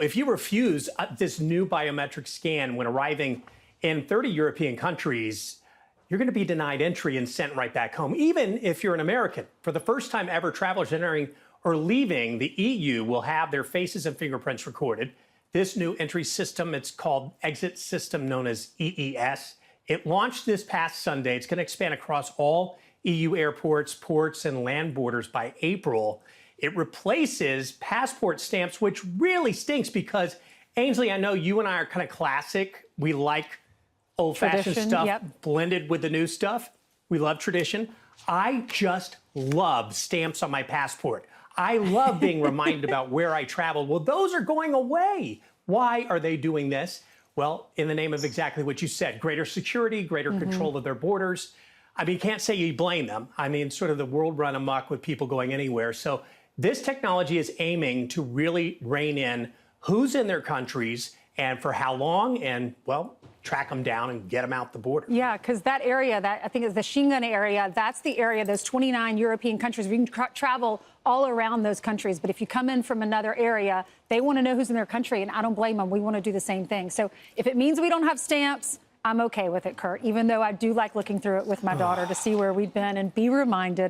if you refuse this new biometric scan when arriving in 30 European countries, you're going to be denied entry and sent right back home, even if you're an American. For the first time ever, travelers entering or leaving the EU will have their faces and fingerprints recorded. This new entry system, it's called Exit System, known as EES. It launched this past Sunday. It's going to expand across all EU airports, ports, and land borders by April. It replaces passport stamps, which really stinks because, Ainsley, I know you and I are kind of classic. We like old-fashioned stuff blended with the new stuff. We love tradition. I just love stamps on my passport. I love being reminded about where I traveled. Well, those are going away. Why are they doing this? Well, in the name of exactly what you said, greater security, greater control of their borders. I mean, you can't say you blame them. I mean, sort of the world run amok with people going anywhere. So this technology is aiming to really rein in who's in their countries and for how long, and, well, track them down and get them out the border. Yeah, because that area, that I think is the Schengen area, that's the area, those 29 European countries, we can travel all around those countries. But if you come in from another area, they want to know who's in their country, and I don't blame them. We want to do the same thing. So if it means we don't have stamps, I'm okay with it, Kurt, even though I do like looking through it with my daughter to see where we've been and be reminded